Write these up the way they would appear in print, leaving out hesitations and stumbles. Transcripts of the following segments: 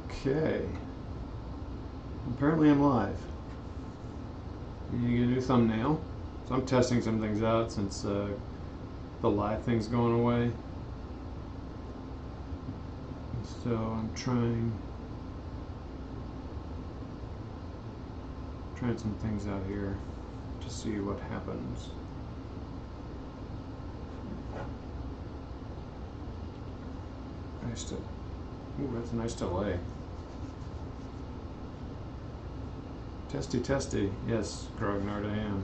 Okay. Apparently I'm live. You gonna do thumbnail? So I'm testing some things out since the live thing's going away. So I'm trying some things out here to see what happens. Ooh, that's a nice delay. Testy, testy. Yes, Grognard, I am.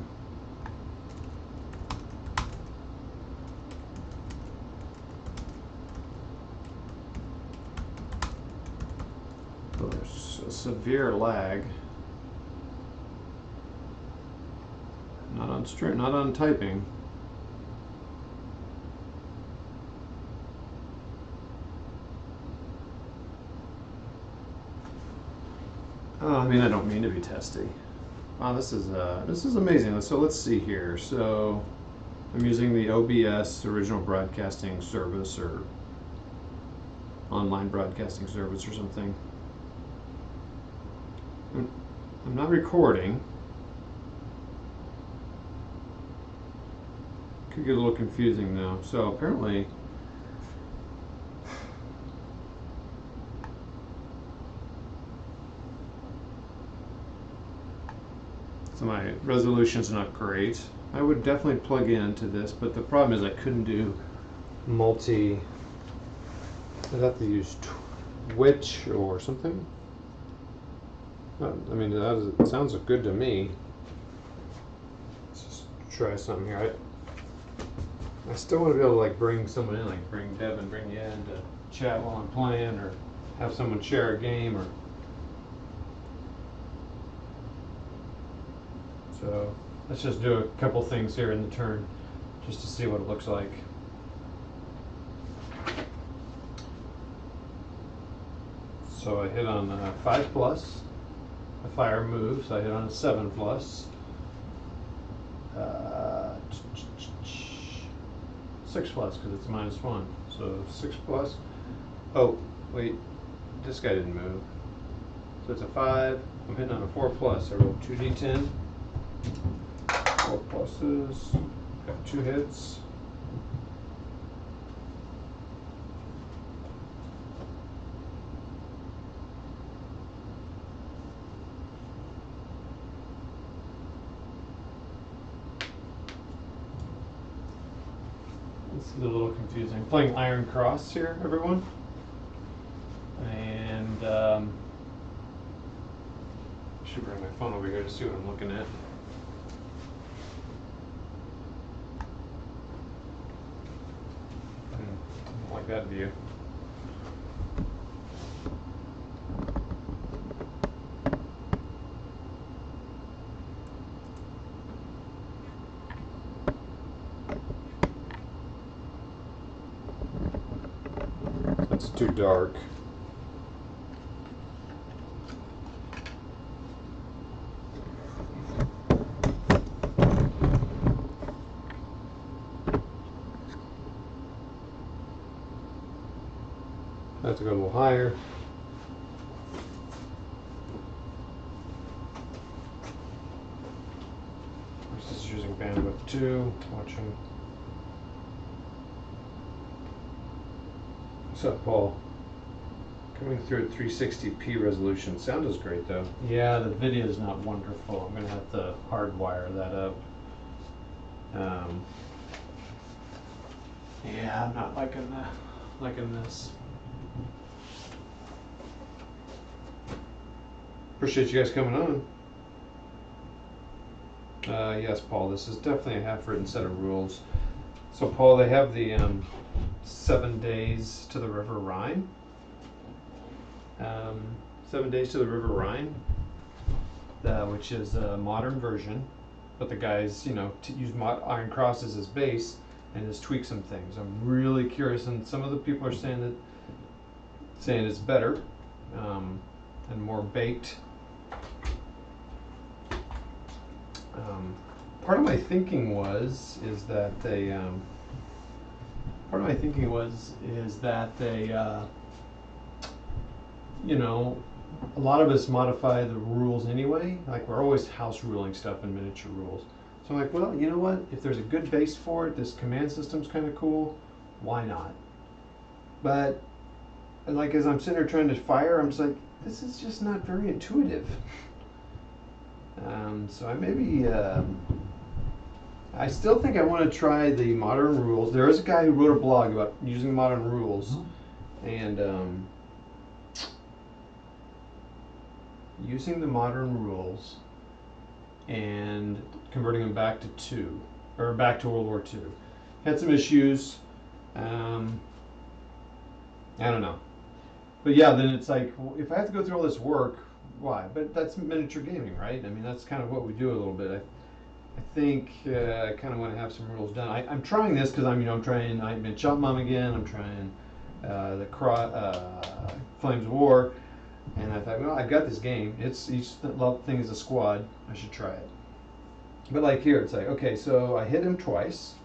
So there's a severe lag. Not on typing. Oh, I mean, I don't mean to be testy. Wow, this is amazing. So let's see here. So I'm using the OBS original broadcasting service or online broadcasting service or something. I'm not recording. Could get a little confusing though. So apparently so my resolution's not great. I would definitely plug into this, but the problem is I couldn't do multi. I'd have to use Twitch or something. I mean, it sounds good to me. Let's just try something here. I still want to be able to like bring someone in, like bring Devin, bring you in to chat while I'm playing, or have someone share a game, or so. Let's just do a couple things here in the turn, just to see what it looks like. So I hit on 5 plus. The fire moves. I hit on a 7 plus. 6 plus because it's -1. So 6 plus. Oh, wait. This guy didn't move. So it's a 5. I'm hitting on a 4 plus. I rolled 2d10. 4 pluses. Got 2 hits. This is a little confusing. I'm playing Iron Cross here, everyone. And I should bring my phone over here to see what I'm looking at. I don't like that view. That's too dark. I have to go a little higher. This is using bandwidth 2, watching. What's up, Paul? Coming through at 360p resolution. Sound is great though. Yeah, the video is not wonderful. I'm gonna have to hardwire that up. Yeah, I'm not liking this. Appreciate you guys coming on. Yes, Paul, this is definitely a half-written set of rules. So, Paul, they have the 7 days to the River Rhine. 7 days to the River Rhine, which is a modern version, but the guys, use Iron Cross as his base and just tweak some things. I'm really curious, and some of the people are saying it's better and more baked. Part of my thinking was that they you know, a lot of us modify the rules anyway. Like we're always house ruling stuff in miniature rules. So I'm like, well, you know what? If there's a good base for it, this command system's kind of cool. Why not? But like as I'm sitting there trying to fire, I'm just like, this is just not very intuitive. So I maybe I still think I want to try the modern rules. There is a guy who wrote a blog about using modern rules and using the modern rules and converting them back to back to World War II. Had some issues. I don't know. But yeah, then it's like, well, if I have to go through all this work, why? But that's miniature gaming, right? I mean, that's kind of what we do a little bit. I think I kind of want to have some rules done. I'm trying this because I'm trying. I've been Shop Mom again. I'm trying Flames of War, and I thought, well, I've got this game. It's each thing is a squad. I should try it. But like here, it's like, okay, so I hit him twice.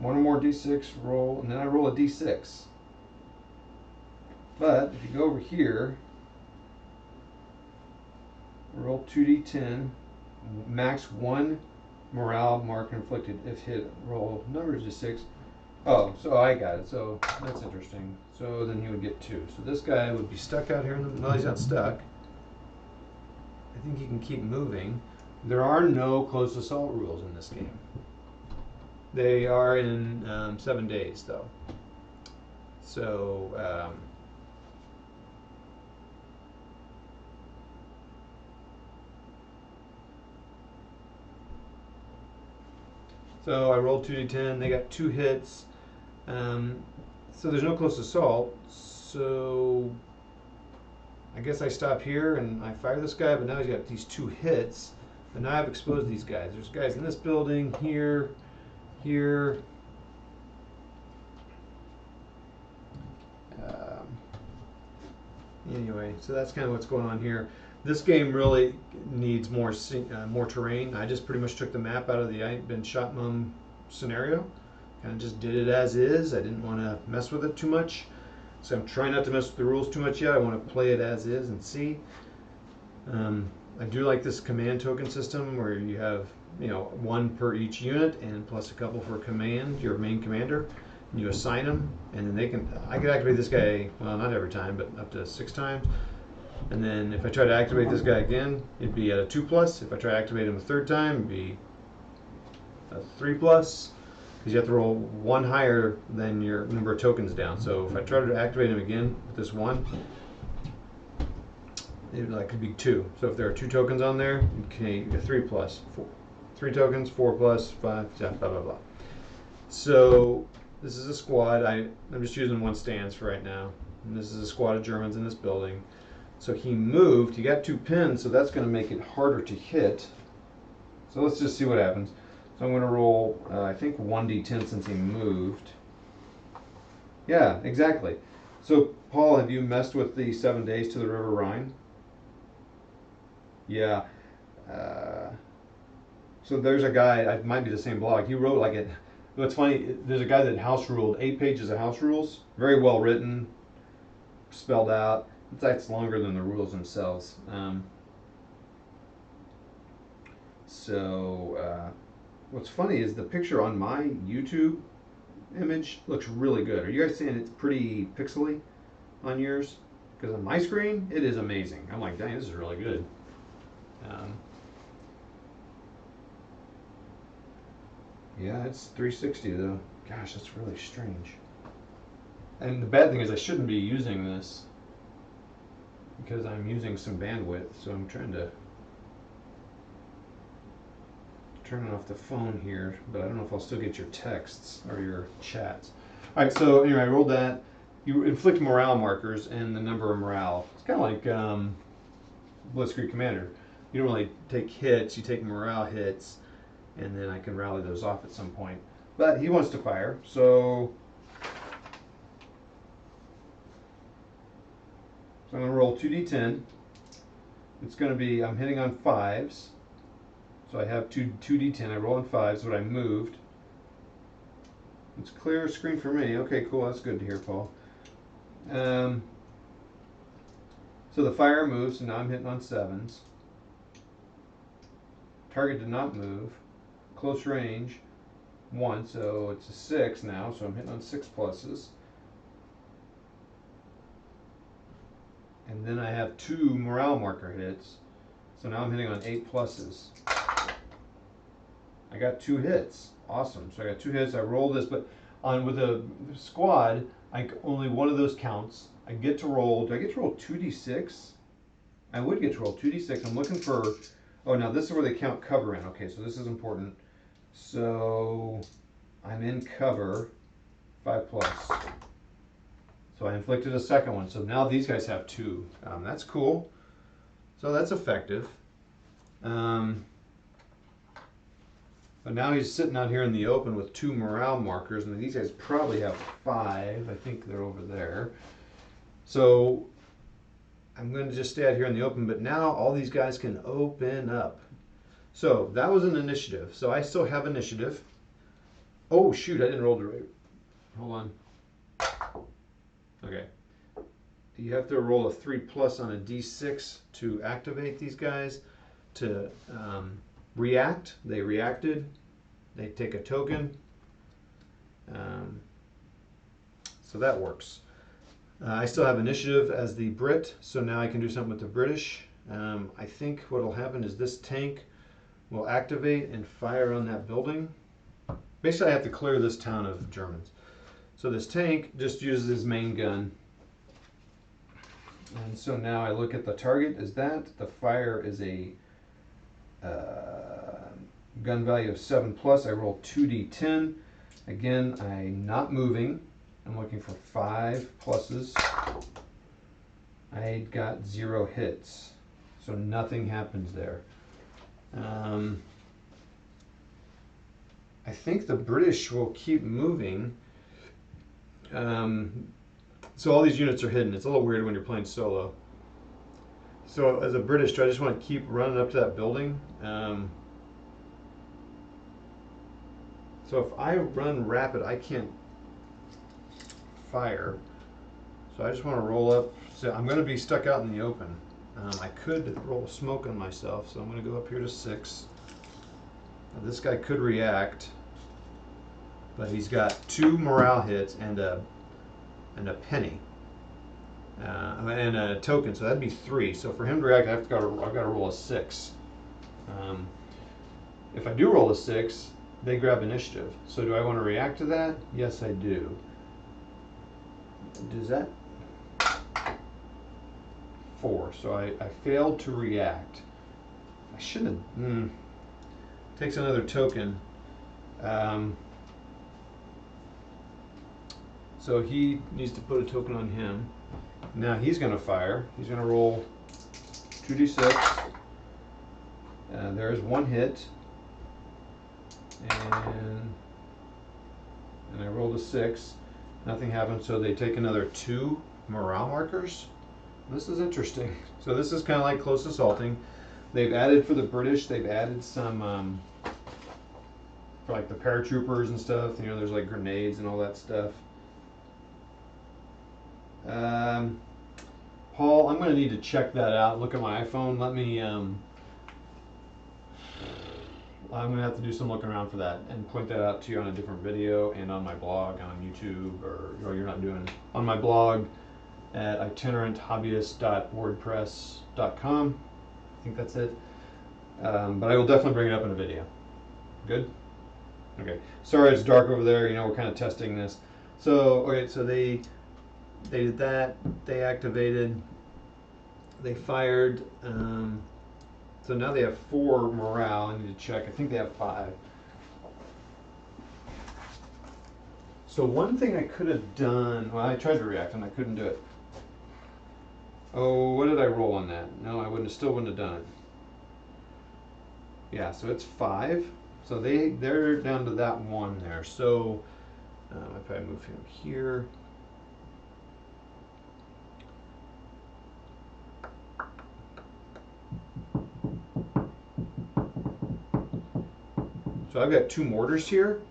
One or more d6 roll, and then I roll a d6. But if you go over here, roll 2d10, max 1 morale mark inflicted if hit. Roll numbers to 6. Oh, so I got it. So that's interesting. So then he would get 2. So this guy would be stuck out here in the middle. No, he's not stuck. I think he can keep moving. There are no close assault rules in this game. They are in 7 days, though. So so I rolled 2d10. They got 2 hits. So there's no close assault. So I guess I stop here and I fire this guy, but now he's got these 2 hits. And now I've exposed these guys. There's guys in this building, here, here. Anyway, so that's kind of what's going on here. This game really needs more terrain. I just pretty much took the map out of the I've been Shot Mum scenario. Kind of just did it as is. I didn't want to mess with it too much. So I'm trying not to mess with the rules too much yet. I want to play it as is and see. I do like this command token system where you have, 1 per each unit and plus a couple for command, your main commander. And you assign them, and then I could activate this guy, well, not every time, but up to 6 times. And then if I try to activate this guy again, it'd be at a 2+. If I try to activate him a 3rd time, it'd be a 3+. Because you have to roll 1 higher than your number of tokens down. So if I try to activate him again with this 1, it could be 2. So if there are 2 tokens on there, you get 3+. 3 tokens, 4+, 5, blah, blah, blah. So this is a squad. I'm just using 1 stance for right now. And this is a squad of Germans in this building. So he moved. He got 2 pins, so that's going to make it harder to hit. So let's just see what happens. So I'm going to roll, I think 1d10 since he moved. Yeah, exactly. So Paul, have you messed with the 7 days to the River Rhine? Yeah. So there's a guy, it might be the same blog, he wrote like it. What's funny, there's a guy that house ruled 8 pages of house rules, very well written, spelled out. It's longer than the rules themselves. What's funny is the picture on my YouTube image looks really good. Are you guys saying it's pretty pixely on yours? Because on my screen, it is amazing. I'm like, dang, this is really good. Yeah, it's 360 though. Gosh, that's really strange. And the bad thing is I shouldn't be using this because I'm using some bandwidth, so I'm trying to turn off the phone here, but I don't know if I'll still get your texts or your chats. All right, so anyway, I rolled that. You inflict morale markers and the number of morale. It's kind of like Blitzkrieg Commander. You don't really take hits, you take morale hits, and then I can rally those off at some point. But he wants to fire, so I'm going to roll 2d10. It's going to be, I'm hitting on 5s. So I have 2d10, I roll on 5s, what I moved. It's clear screen for me. Okay, cool, that's good to hear, Paul. So the fire moves, so now I'm hitting on 7s. Target did not move. Close range, 1, so it's a 6 now, so I'm hitting on 6 pluses. And then I have 2 morale marker hits, so now I'm hitting on 8 pluses. I got 2 hits. Awesome. So I got 2 hits. I roll this, but with a squad, only one of those counts. I get to roll. Do I get to roll 2d6? I would get to roll 2d6. I'm looking for. Oh, now this is where they count cover in. Okay, so this is important. So I'm in cover, 5 plus. So I inflicted a second one. So now these guys have 2. That's cool. So that's effective. But now he's sitting out here in the open with 2 morale markers, and these guys probably have 5. I think they're over there. So I'm going to just stay out here in the open, but now all these guys can open up. So that was an initiative. So I still have initiative. Oh, shoot, I didn't roll the right. Hold on. Okay. You have to roll a 3 plus on a d6 to activate these guys. To react, they reacted. They take a token. So that works. I still have initiative as the Brit, so now I can do something with the British. I think what will happen is this tank will activate and fire on that building. Basically, I have to clear this town of Germans. So this tank just uses his main gun. And so now I look at the target as that. The fire is a gun value of 7 plus. I roll 2d10. Again, I'm not moving. I'm looking for 5 pluses. I got 0 hits, so nothing happens there. I think the British will keep moving. So all these units are hidden. It's a little weird when you're playing solo. So as a British, do I just want to keep running up to that building? So if I run rapid, I can't fire. So I just want to roll up. So I'm going to be stuck out in the open. I could roll smoke on myself, so I'm going to go up here to 6. Now this guy could react, but he's got 2 morale hits and a penny and a token, so that'd be 3. So for him to react, I've got to roll a 6. If I do roll a 6, they grab initiative. So do I want to react to that? Yes, I do. Does that? 4. So I failed to react. I shouldn't have. Takes another token. So he needs to put a token on him. Now he's going to fire. He's going to roll 2d6. There's 1 hit. And I rolled a 6. Nothing happened, so they take another 2 morale markers. This is interesting. So this is kind of like close assaulting. They've added for the British, they've added some for like the paratroopers and stuff. You know, there's like grenades and all that stuff. Paul, I'm going to need to check that out. Look at my iPhone. Let me. I'm going to have to do some looking around for that and point that out to you on a different video and on my blog on YouTube, or you're not doing it, on my blog at itineranthobbyist.wordpress.com. I think that's it. But I will definitely bring it up in a video. Good? Okay. Sorry it's dark over there. You know, we're kind of testing this. So, okay, so they did that. They activated. They fired. So now they have 4 morale. I need to check. I think they have 5. So one thing I could have done, well, I tried to react and I couldn't do it. Oh, what did I roll on that? No, I still wouldn't have done it. Yeah, so it's 5. So they're down to that 1 there. So if I move him here. So I've got 2 mortars here.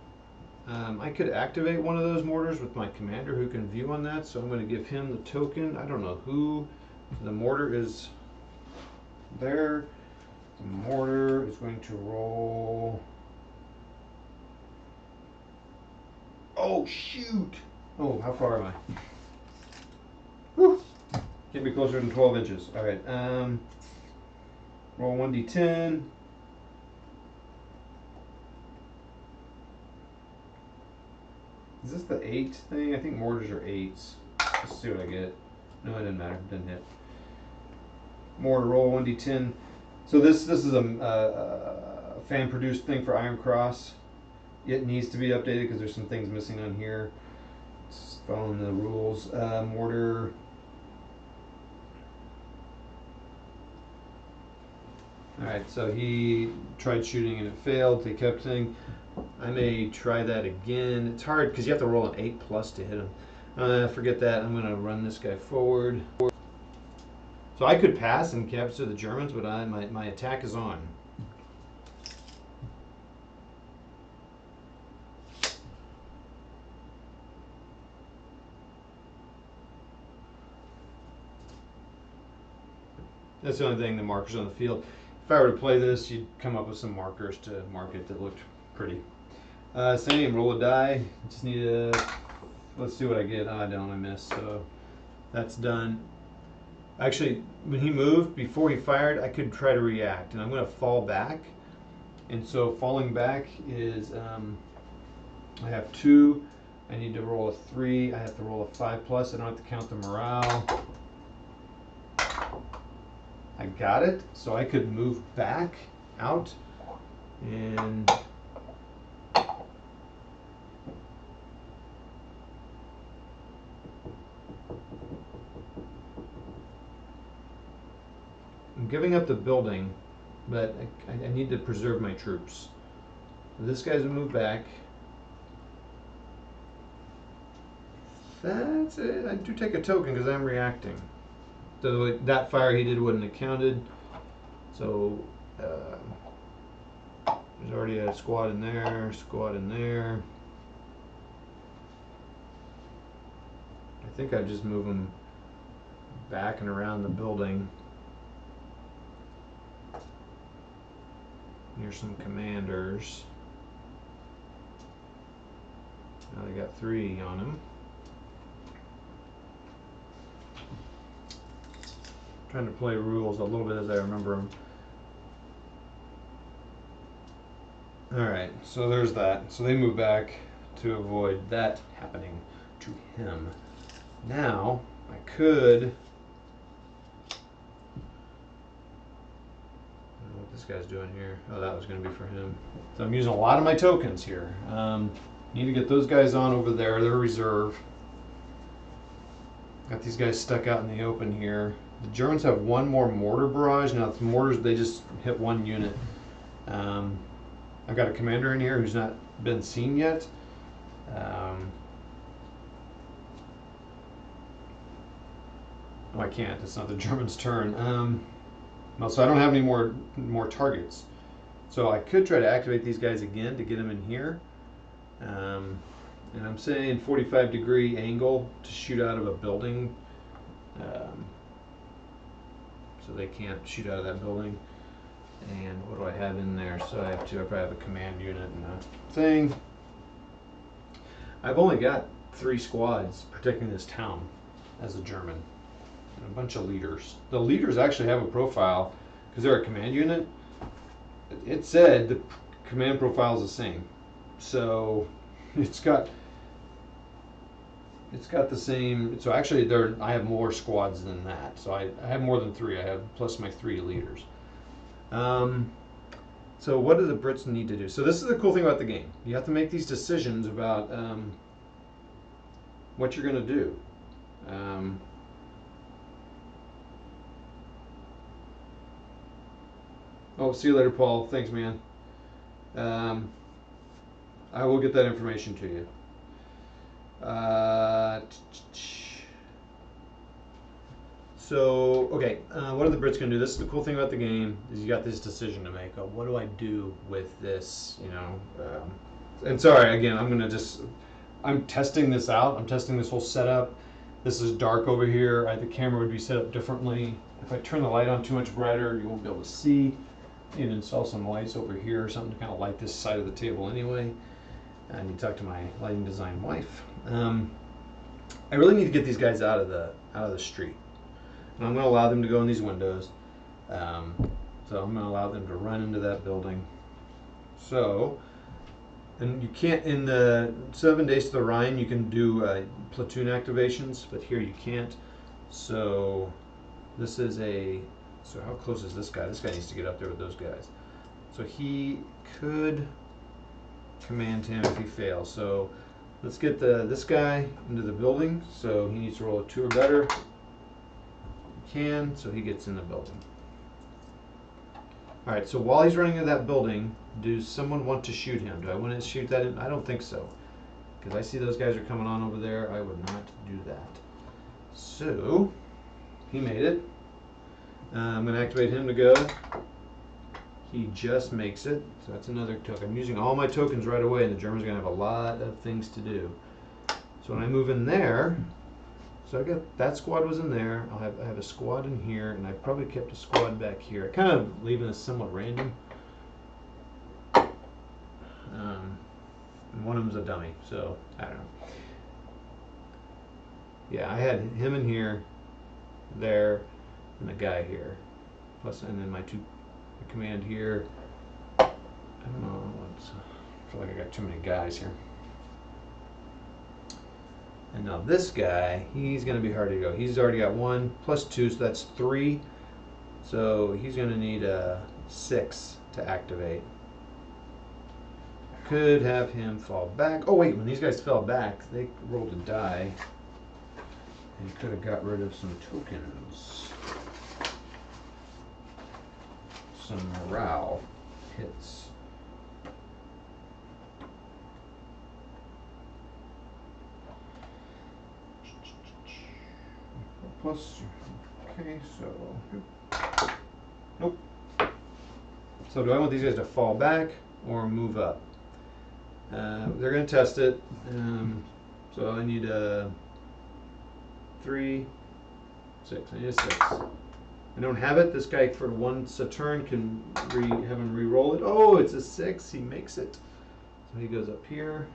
I could activate one of those mortars with my commander who can view on that, so I'm going to give him the token. I don't know who So the mortar is there. The mortar is going to roll. Oh shoot! Oh, how far am I? Whew. Can't be closer than 12 inches. All right. Roll 1d10. Is this the 8 thing? I think mortars are 8s. Let's see what I get. No, it didn't matter. It didn't hit. Mortar roll 1d10. So this is a fan-produced thing for Iron Cross. It needs to be updated because there's some things missing on here. It's following the rules. Mortar. Alright, so he tried shooting and it failed. They kept saying, I may try that again. It's hard because you have to roll an 8+ to hit him. Forget that. I'm going to run this guy forward. So I could pass and capture the Germans, but my attack is on. That's the only thing, the markers on the field. If I were to play this, you'd come up with some markers to mark it that looked pretty. Same, roll a die. Just need to, let's see what I get. Oh, I don't, I missed, so that's done. Actually, when he moved, before he fired, I could try to react, and I'm going to fall back. And so falling back is, I have 2. I need to roll a 3. I have to roll a 5+. I don't have to count the morale. I got it, so I could move back out and I'm giving up the building, but I need to preserve my troops. So this guy's gonna move back. That's it. I do take a token because I'm reacting. So that fire he did wouldn't have counted. So there's already a squad in there, squad in there. I think I just move them back and around the building. Here's some commanders. Now they got 3 on them. Trying to play rules a little bit as I remember them. Alright, so there's that. So they move back to avoid that happening to him. Now, I could... I don't know what this guy's doing here. Oh, that was going to be for him. So I'm using a lot of my tokens here. Need to get those guys on over there. They're reserve. Got these guys stuck out in the open here. The Germans have 1 more mortar barrage. Now, the mortars, they just hit 1 unit. I've got a commander in here who's not been seen yet. Oh, I can't. It's not the Germans' turn. No, so I don't have any more targets. So I could try to activate these guys again to get them in here. And I'm saying 45-degree angle to shoot out of a building. So they can't shoot out of that building. And what do I have in there? So I probably have a command unit and a thing. I've only got 3 squads protecting this town as a German. And a bunch of leaders. The leaders actually have a profile because they're a command unit. It said the command profile is the same. So it's got the same. So actually I have more squads than that. So I have more than 3. I have plus my 3 leaders. So what do the Brits need to do? So this is the cool thing about the game. You have to make these decisions about what you're going to do. Oh, see you later, Paul. Thanks, man. I will get that information to you. So, okay, what are the Brits going to do? This is the cool thing about the game, is you got this decision to make. What do I do with this, you know? And sorry, again, I'm testing this out. I'm testing this whole setup. This is dark over here. The camera would be set up differently. If I turn the light on too much brighter, you won't be able to see. You can install some lights over here or something to kind of light this side of the table anyway. And you talk to my lighting design wife. I really need to get these guys out of the street, and I'm going to allow them to go in these windows. So I'm going to allow them to run into that building. So, and you can't, in the 7 Days to the Rhine, you can do platoon activations, but here you can't. So this is so how close is this guy? This guy needs to get up there with those guys. So he could command him if he fails. So let's get this guy into the building. So he needs to roll a 2 or better. He can, so he gets in the building. All right, so while he's running into that building, does someone want to shoot him? Do I want to shoot that in? I don't think so, because I see those guys are coming on over there. I would not do that. So he made it. I'm going to activate him to go. He just makes it, so that's another token. I'm using all my tokens right away, and the Germans are going to have a lot of things to do. So when I move in there, so I got that squad was in there. I have a squad in here, and I probably kept a squad back here. I kind of leaving this somewhat random. And one of them's a dummy, so I don't know. Yeah, I had him in here, there, and the guy here, plus, and then my command here. I don't know. I feel like I got too many guys here. And now this guy, he's going to be hard to go. He's already got 1 plus 2, so that's 3. So he's going to need a 6 to activate. Could have him fall back. Oh wait, when these guys fell back, they rolled a die. And he could have got rid of some tokens. Some morale hits. Plus, okay, so, nope. So do I want these guys to fall back or move up? They're going to test it. So I need a 3, 6. I need a 6. I don't have it. This guy for once a turn can have him re-roll it. Oh, it's a 6. He makes it. So he goes up here.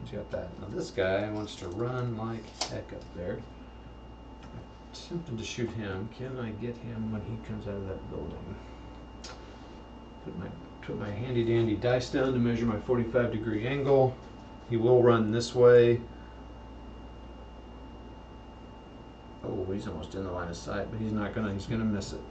He's got that. Now this guy wants to run like heck up there. I'm tempted to shoot him. Can I get him when he comes out of that building? Put my handy dandy dice down to measure my 45-degree angle. He will run this way. Oh, he's almost in the line of sight, but he's gonna miss it.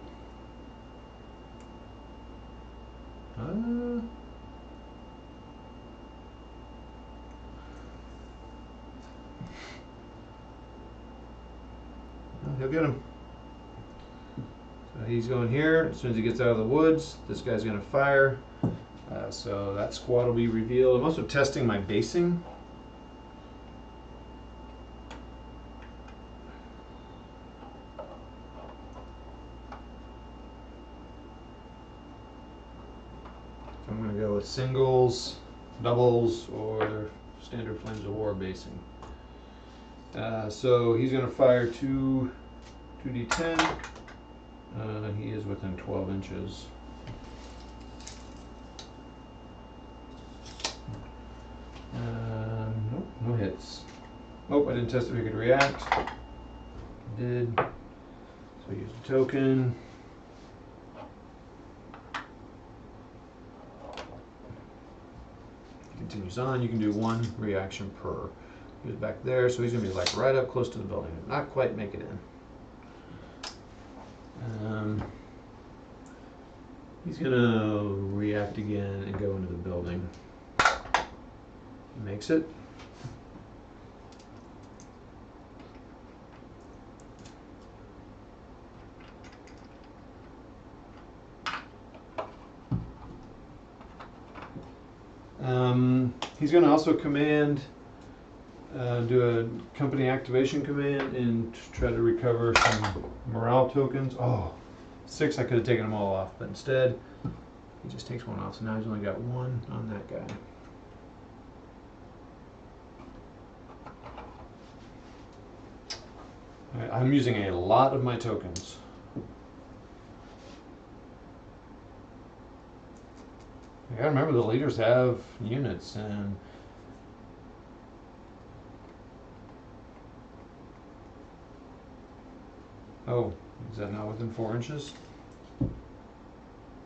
He'll get him. So he's going here. As soon as he gets out of the woods, this guy's going to fire. So that squad will be revealed. I'm also testing my basing. So I'm going to go with singles, doubles, or standard Flames of War basing. So he's going to fire 2d10. He is within 12 inches. Nope, no hits. Oh, I didn't test if he could react. He did. So I used a token. Continues on. You can do 1 reaction per. He was back there, so he's going to be like right up close to the building. Not quite make it in. He's going to react again and go into the building. He makes it. He's going to also command, do a company activation command and try to recover some morale tokens. Oh, 6, I could have taken them all off, but instead he just takes 1 off, so now he's only got 1 on that guy. I'm using a lot of my tokens. I gotta remember the leaders have units, and oh, is that not within 4 inches?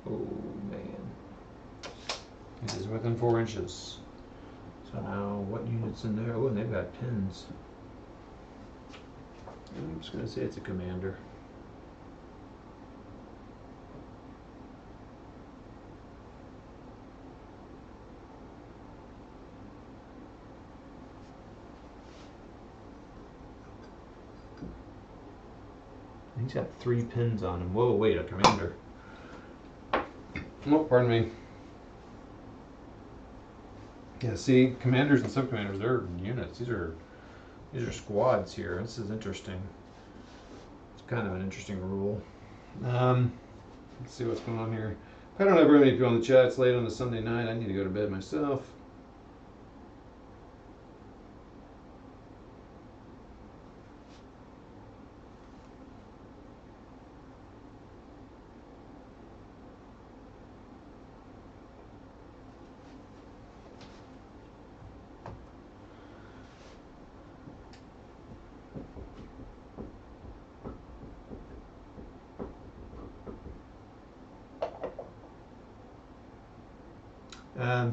Oh man, it is within 4 inches. So now, what units in there? Oh, and they've got pins. I'm just gonna say it's a commander. He's got 3 pins on him. Whoa, wait, a commander. Oh, pardon me. Yeah, see, commanders and subcommanders, they're units. These are squads here. This is interesting. It's kind of an interesting rule. Let's see what's going on here. I don't have very many people in the chat. It's late on the Sunday night. I need to go to bed myself.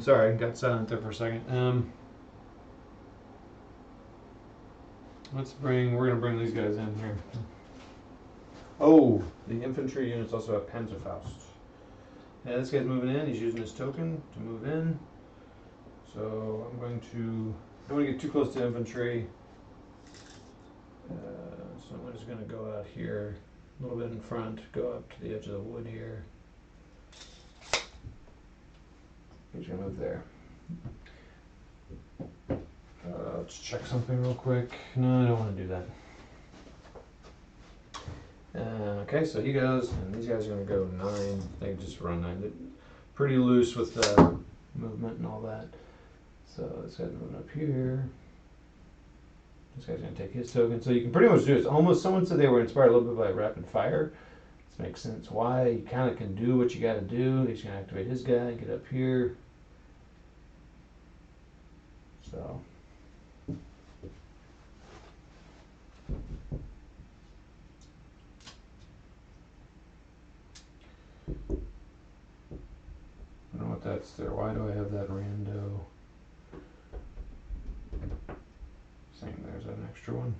Sorry, I got silent there for a second. We're going to bring these guys in here. Oh, the infantry units also have Panzerfaust. Yeah, this guy's moving in. He's using his token to move in. So I don't want to get too close to infantry. So I'm just going to go out here a little bit in front, go up to the edge of the wood here. He's going to move there. Let's check something real quick. No, I don't want to do that. Okay, so he goes, and these guys are going to go 9. They just run 9. They're pretty loose with the movement and all that. So this guy's moving up here. This guy's going to take his token. So you can pretty much do it. It's almost, someone said they were inspired a little bit by rapid fire. This makes sense why. You kind of can do what you got to do. He's going to activate his guy, get up here. So. I don't know what that's there. Why do I have that rando? Saying there's an extra one.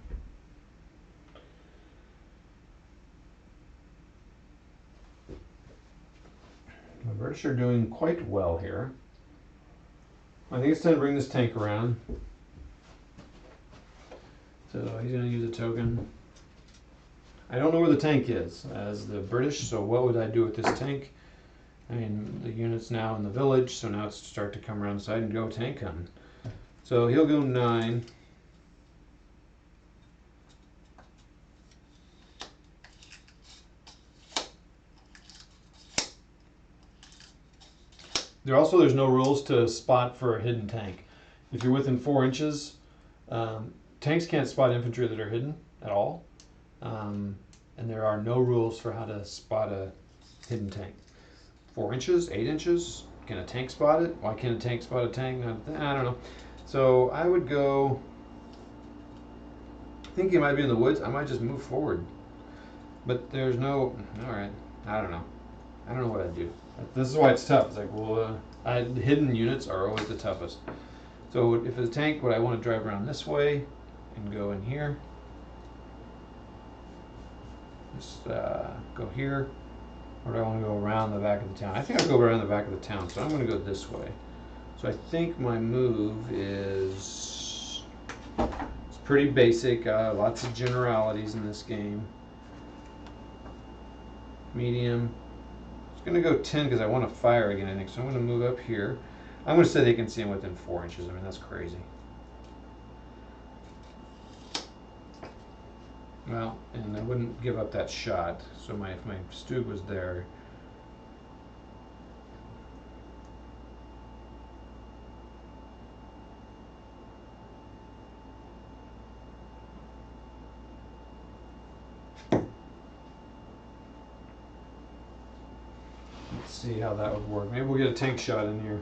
The British are doing quite well here. I think it's time to bring this tank around. So he's going to use a token. I don't know where the tank is as the British, so what would I do with this tank? I mean, the unit's now in the village, so now it's start to come around the side and go tank hunting. So he'll go 9. There's no rules to spot for a hidden tank. If you're within 4 inches, tanks can't spot infantry that are hidden at all. And there are no rules for how to spot a hidden tank. 4 inches, 8 inches, can a tank spot it? Why can't a tank spot a tank? I don't know. So I would go, I think he might be in the woods. I might just move forward. But there's no, all right, I don't know. I don't know what I'd do. This is why it's tough. It's like, well, hidden units are always the toughest. So if it's a tank, would I want to drive around this way and go in here? Just go here. Or do I want to go around the back of the town? I think I'll go around the back of the town, so I'm going to go this way. So I think my move is, it's pretty basic, lots of generalities in this game. Medium. It's going to go 10 because I want to fire again, I think. So I'm going to move up here. I'm going to say they can see him within 4 inches. I mean, that's crazy. Well, and I wouldn't give up that shot. So if my Stug was there. Let's see how that would work. Maybe we'll get a tank shot in here.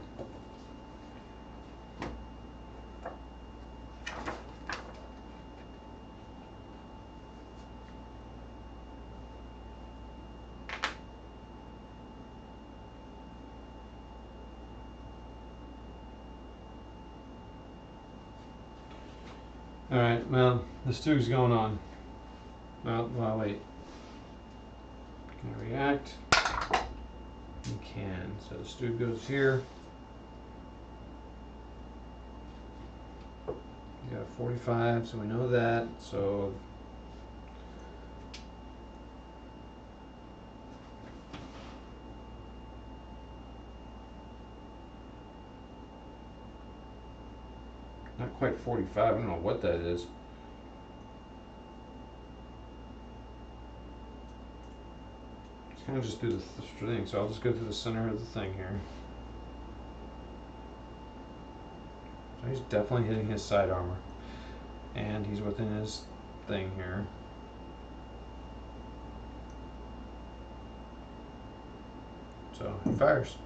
Alright, well, the Stug's going on. Well, wait. Can I react? You can. So the Stug goes here. He's got a 45, so we know that. So not quite 45. I don't know what that is. It's kind of just do the thing. So I'll just go through the center of the thing here. So he's definitely hitting his side armor, and he's within his thing here. So he fires.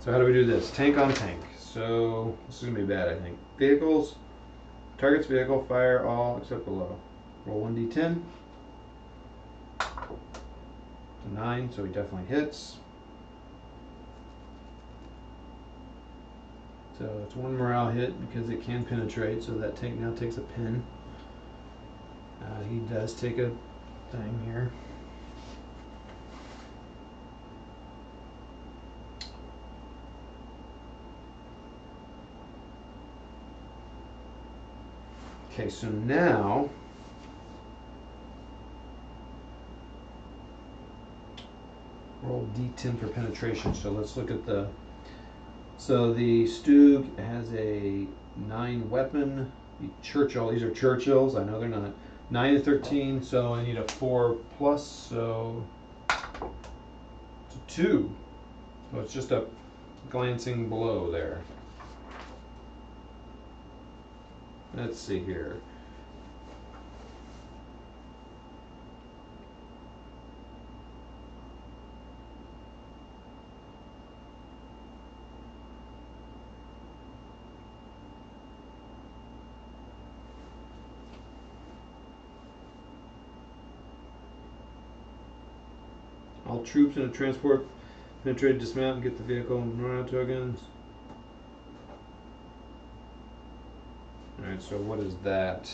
So how do we do this? Tank on tank. So this is gonna be bad, I think. Vehicles, target's vehicle, fire all except below. Roll 1d10. 9, so he definitely hits. So it's one morale hit because it can penetrate, so that tank now takes a pin. He does take a thing here. Okay, so now roll d10 for penetration. So let's look at the. So the Stug has a 9 weapon. The Churchill, these are Churchills. I know they're not. 9 and 13, so I need a 4 plus, so it's a 2. So it's just a glancing blow there. Let's see here. All troops in a transport penetrate, dismount, and get the vehicle and morale tokens. Alright, so what is that?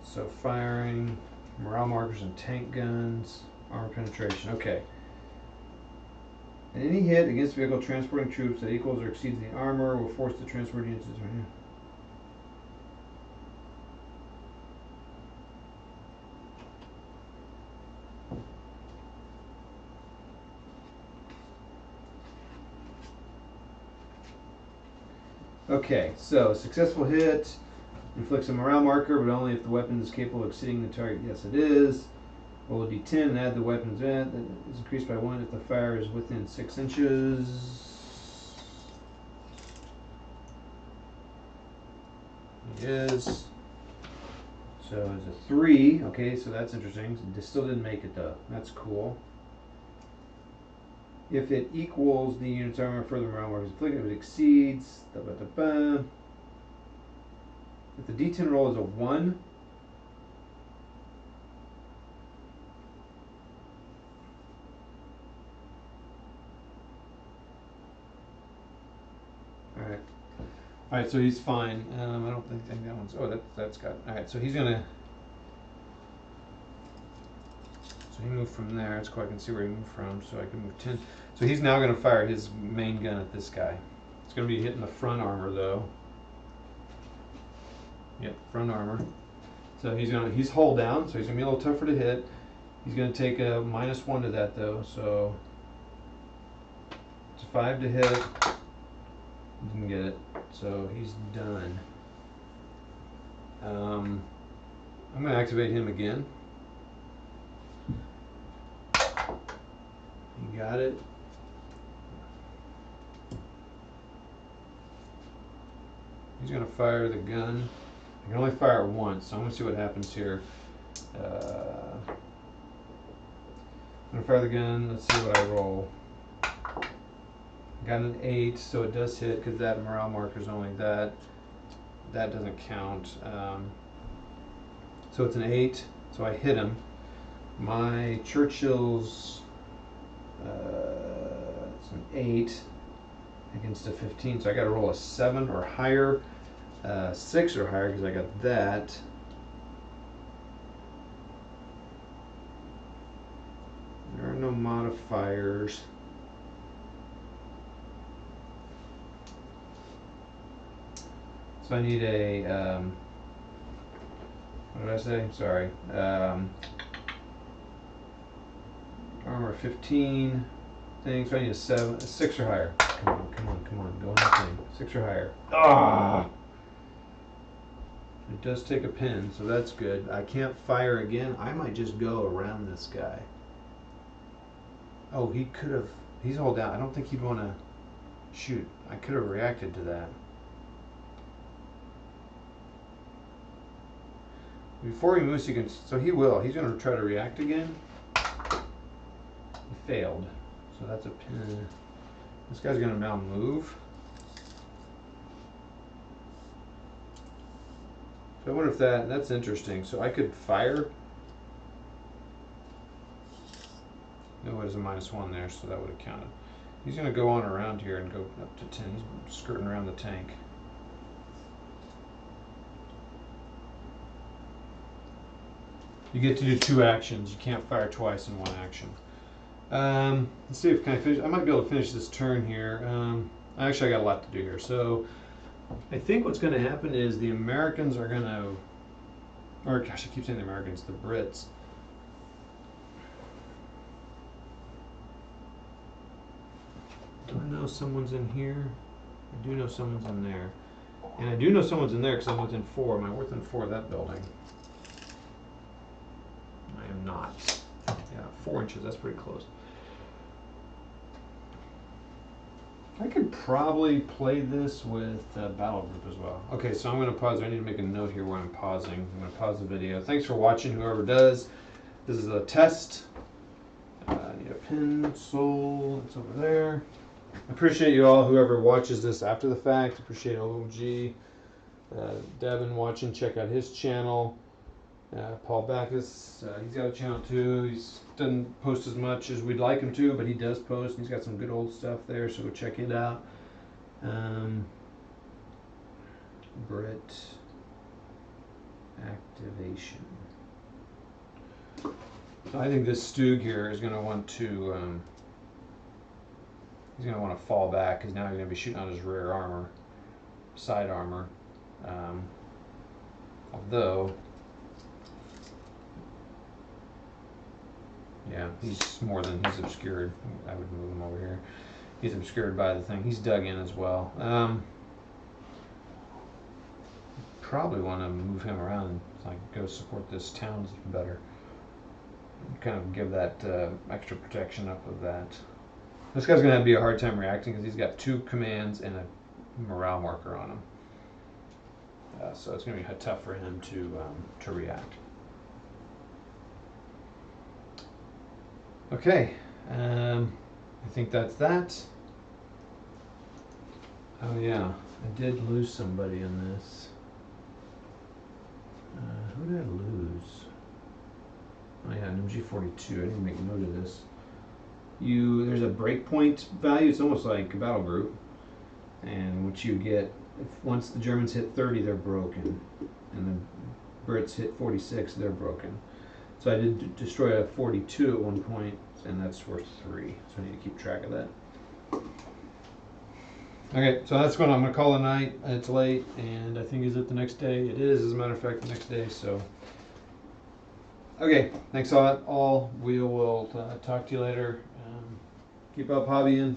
So firing, morale markers and tank guns, armor penetration. Okay. Any hit against vehicle transporting troops that equals or exceeds the armor will force the transport units to. Okay, so successful hit inflicts a morale marker, but only if the weapon is capable of exceeding the target. Yes, it is. Roll a d10 and add the weapon's event. That is increased by 1 if the fire is within 6 inches. It is. So it's a 3. Okay, so that's interesting. It still didn't make it though. That's cool. If it equals the unit's armor, further morale markers inflicted. If it exceeds, if the d10 roll is a 1, Alright, so he's fine. I don't think that one's. Oh, that's got. Alright, so he's gonna. So he moved from there. It's cool. I can see where he moved from. So I can move 10. So he's now gonna fire his main gun at this guy. It's gonna be hitting the front armor though. Yep, front armor. So he's hull down. So he's gonna be a little tougher to hit. He's gonna take a -1 to that though. So it's a 5 to hit. Didn't get it. So he's done. I'm going to activate him again. He got it. He's going to fire the gun. I can only fire it once, so I'm going to see what happens here. I'm going to fire the gun. Let's see what I roll. Got an 8, so it does hit because that morale marker is only that. That doesn't count. So it's an 8, so I hit him. My Churchill's it's an 8 against a 15, so I got to roll a 7 or higher, 6 or higher because I got that. There are no modifiers. So I need a, what did I say? Sorry. Armor 15 thing, so I need a 6 or higher. Come on, come on, come on, go on the thing. 6 or higher. Ah! It does take a pin, so that's good. I can't fire again. I might just go around this guy. Oh, he could have, he's all down. I don't think he'd want to shoot. I could have reacted to that. Before he moves, he can, so he will. He's going to try to react again. He failed. So that's a pin. This guy's going to now move. So I wonder if that's interesting. So I could fire. No, there's a -1 there, so that would have counted. He's going to go on around here and go up to 10. He's skirting around the tank. You get to do 2 actions. You can't fire twice in 1 action. Let's see if can I finish. I might be able to finish this turn here. Actually, I got a lot to do here. So I think what's going to happen is the Americans are going to, or gosh, I keep saying the Americans, the Brits. Do I know someone's in here? I do know someone's in there. And I do know someone's in there because I'm within 4. Am I within 4 of that building? I am not. Yeah, 4 inches, that's pretty close. I could probably play this with Battle Group as well. Okay, so I'm going to pause. I need to make a note here where I'm pausing. I'm going to pause the video. Thanks for watching, whoever does. This is a test. I need a pencil. It's over there. I appreciate you all, whoever watches this after the fact. Appreciate OMG. Devin watching, check out his channel. Paul Backus, he's got a channel too. He doesn't post as much as we'd like him to, but he does post. He's got some good old stuff there, so go check it out. Brit activation. So I think this Stug here is going to want to he's going to want to fall back because now he's going to be shooting on his rear armor, side armor. Although, yeah, he's obscured. I would move him over here. He's obscured by the thing. He's dug in as well. Probably want to move him around, like go support this town better. Kind of give that extra protection up of that. This guy's going to be a hard time reacting because he's got 2 commands and a morale marker on him. So it's going to be tough for him to react. Okay, I think that's that. Oh yeah, I did lose somebody in this. Who did I lose? Oh yeah, an MG42. I didn't make note of this. There's a breakpoint value. It's almost like a battle group, and what you get once the Germans hit 30, they're broken, and the Brits hit 46, they're broken. So I did destroy a 42 at one point, and that's worth 3. So I need to keep track of that. Okay, so that's what I'm going to call it a night. It's late, and I think is it the next day? It is, as a matter of fact, the next day. So, okay, thanks a lot, all. We will talk to you later. Keep up hobbying,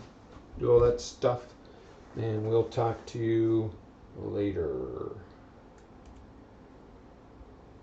do all that stuff, and we'll talk to you later.